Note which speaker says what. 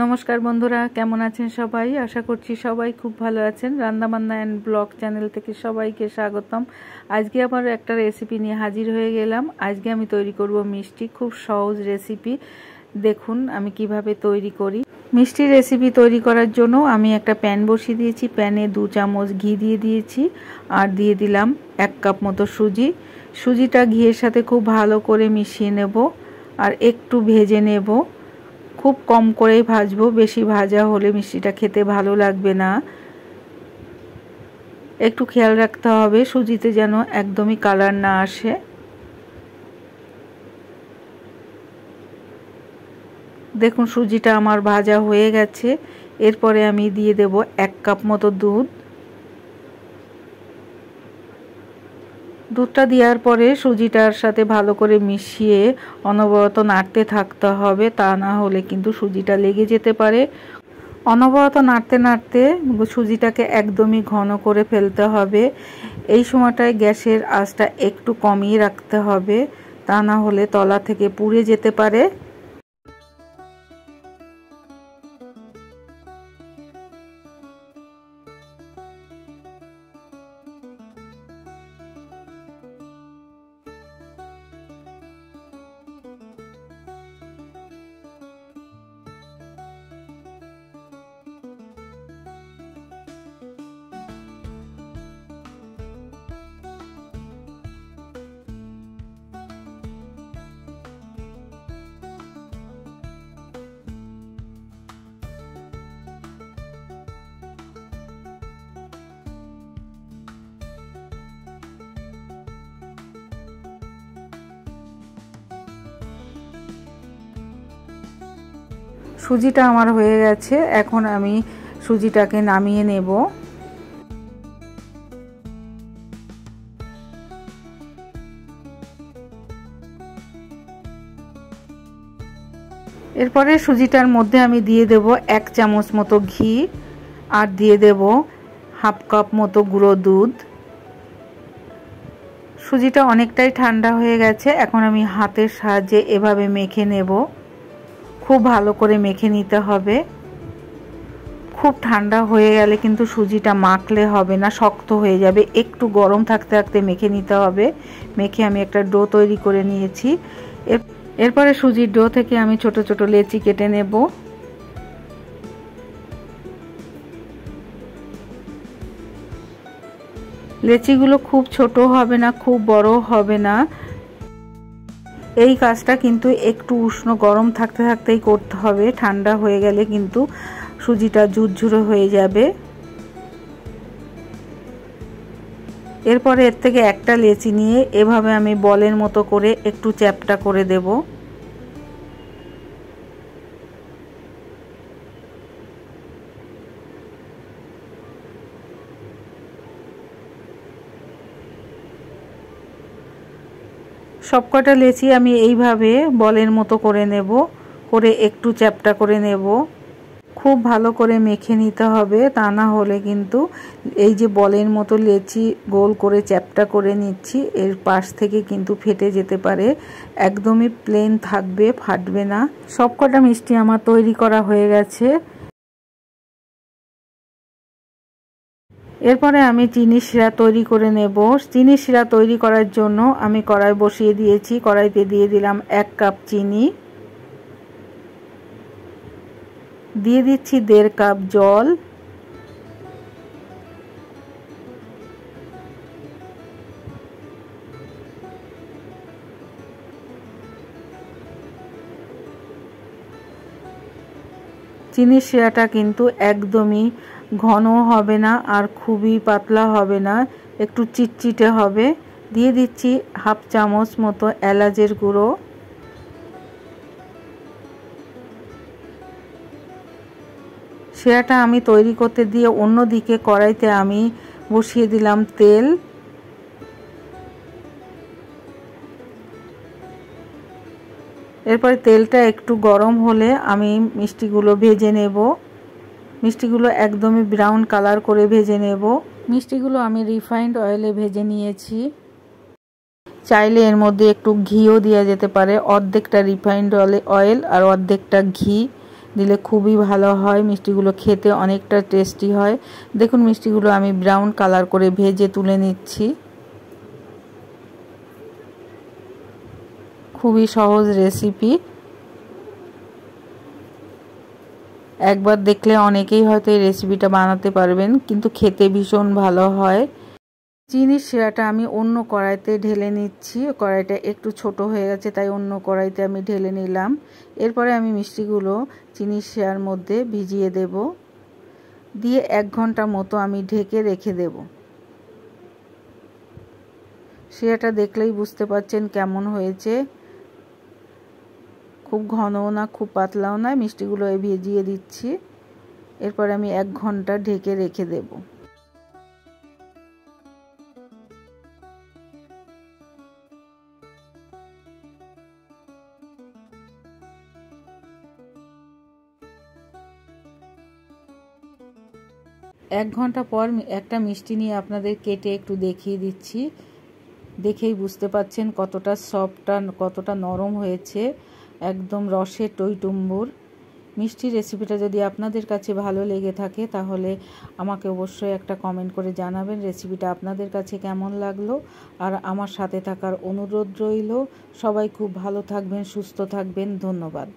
Speaker 1: নমস্কার বন্ধুরা, কেমন আছেন সবাই? আশা করছি সবাই খুব ভালো আছেন। রান্নাবান্না অ্যান্ড ব্লগ চ্যানেল থেকে সবাইকে স্বাগতম। আজকে আবার একটা রেসিপি নিয়ে হাজির হয়ে গেলাম। আজকে আমি তৈরি করব মিষ্টি, খুব সহজ রেসিপি। দেখুন আমি কিভাবে তৈরি করি। মিষ্টি রেসিপি তৈরি করার জন্য আমি একটা প্যান বসিয়ে দিয়েছি। প্যানে 2 চামচ ঘি দিয়ে দিয়েছি আর দিয়ে দিলাম 1 কাপ মতো সুজি। সুজিটা ঘিয়ের সাথে খুব ভালো করে মিশিয়ে নেব আর একটু ভেজে নেব। খুব কম করেই ভাজবো, বেশি ভাজা হলে মিষ্টিটা খেতে ভালো লাগবে না। একটু খেয়াল রাখতে হবে সুজিতে যেন একদমই কালার না আসে। দেখুন সুজিটা আমার ভাজা হয়ে গেছে। এরপরে আমি দিয়ে দেব 1 কাপ মতো দুধ। দুধটা দেওয়ার পরে সুজিটার সাথে ভালো করে মিশিয়ে অনবরত নাড়তে থাকতে হবে, তা না হলে কিন্তু সুজিটা লেগে যেতে পারে। অনবরত নাড়তে নাড়তে সুজিটাকে একদমই ঘন করে ফেলতে হবে। এই সময়টায় গ্যাসের আঁচটা একটু কমিয়ে রাখতে হবে, তা না হলে তলা থেকে পুড়ে যেতে পারে। সুজিটা আমার হয়ে গেছে, এখন আমি সুজিটাকে নামিয়ে নেব। এরপরে সুজিটার মধ্যে আমি দিয়ে দেব 1 চামচ মতো ঘি আর দিয়ে দেব 1/2 কাপ মতো গুঁড়ো দুধ। সুজিটা অনেকটাই ঠান্ডা হয়ে গেছে, এখন আমি হাতের সাহায্যে এভাবে মেখে নেব। খুব ভালো করে মেখে নিতে হবে। খুব ঠান্ডা হয়ে গেলে কিন্তু সুজিটা মাখলে হবে না, শক্ত হয়ে যাবে। একটু গরম থাকতে থাকতে মেখে নিতে হবে। মেখে আমি একটা ডো তৈরি করে নিয়েছি। এরপরে সুজির ডো থেকে আমি ছোট ছোট লেচি কেটে নেব। লেচিগুলো খুব ছোট হবে না, খুব বড় হবে না। এই কাজটা কিন্তু একটু উষ্ণ গরম থাকতে থাকতেই করতে হবে, ঠান্ডা হয়ে গেলে কিন্তু সুজিটা ঝুরঝুরে হয়ে যাবে। এরপরে এর থেকে একটা লেচি নিয়ে এভাবে আমি বলের মতো করে একটু চ্যাপ্টা করে দেব। সবকটা লেচি আমি এইভাবে বলের মতো করে নেব, করে একটু চ্যাপ্টা করে নেব। খুব ভালো করে মেখে নিতে হবে, তা না হলে কিন্তু এই যে বলের মতো লেচি গোল করে চ্যাপ্টা করে নিচ্ছি, এর পাশ থেকে কিন্তু ফেটে যেতে পারে। একদমই প্লেন থাকবে, ফাটবে না। সবকটা মিষ্টি আমার তৈরি করা হয়ে গেছে। এরপরে আমি চিনি শিরা তৈরি করে নেব। চিনি শিরা তৈরি করার জন্য আমি কড়াই বসিয়ে দিয়েছি। কড়াইতে দিয়ে দিলাম 1 কাপ চিনি, দিয়ে দিচ্ছি 1.5 কাপ জল, চিনির শিরাটা কিন্তু একদমই ঘন হবে না আর খুবই পাতলা হবে না, একটু চিটচিটে হবে। দিয়ে দিচ্ছি 1/2 চামচ মতো এলাচের গুঁড়ো। শিরাটা আমি তৈরি করতে দিয়ে অন্যদিকে কড়াইতে আমি বসিয়ে দিলাম তেল। এরপরে তেলটা একটু গরম হলে আমি মিষ্টিগুলো ভেজে নেব। মিষ্টিগুলো একদমই ব্রাউন কালার করে ভেজে নেব। মিষ্টিগুলো আমি রিফাইন্ড অয়েলে ভেজে নিয়েছি। চাইলে এর মধ্যে একটু ঘিও দেওয়া যেতে পারে, অর্ধেকটা রিফাইন্ড অয়েল আর অর্ধেকটা ঘি দিলে খুবই ভালো হয়। মিষ্টিগুলো খেতে অনেকটা টেস্টি হয়। দেখুন মিষ্টিগুলো আমি ব্রাউন কালার করে ভেজে তুলে নিচ্ছি। খুবই সহজ রেসিপি, একবার দেখলে অনেকেই হয়তো এই রেসিপিটা বানাতে পারবেন, কিন্তু খেতে ভীষণ ভালো হয়। চিনির শিরাটা আমি অন্য কড়াইতে ঢেলে নিচ্ছি। কড়াইটা একটু ছোট হয়ে গেছে, তাই অন্য কড়াইতে আমি ঢেলে নিলাম। এরপরে আমি মিষ্টিগুলো চিনির শিরার মধ্যে ভিজিয়ে দেব, দিয়ে 1 ঘন্টা মতো আমি ঢেকে রেখে দেব। শিরাটা দেখলেই বুঝতে পারছেন কেমন হয়েছে। খুব ঘনও না, খুব পাতলাও না, মিষ্টিগুলো ভিজিয়ে দিচ্ছি। এরপর আমি 1 ঘন্টা ঢেকে রেখে দেব। এক ঘন্টা পর একটা মিষ্টি নিয়ে আপনাদের কেটে একটু দেখিয়ে দিচ্ছি। দেখেই বুঝতে পাচ্ছেন কতটা সফট, কতটা নরম হয়েছে, একদম রসে টইটুম্বুর। মিষ্টি রেসিপিটা যদি আপনাদের কাছে ভালো লেগে থাকে তাহলে আমাকে অবশ্যই একটা কমেন্ট করে জানাবেন রেসিপিটা আপনাদের কাছে কেমন লাগলো। আর আমার সাথে থাকার অনুরোধ রইল। সবাই খুব ভালো থাকবেন, সুস্থ থাকবেন। ধন্যবাদ।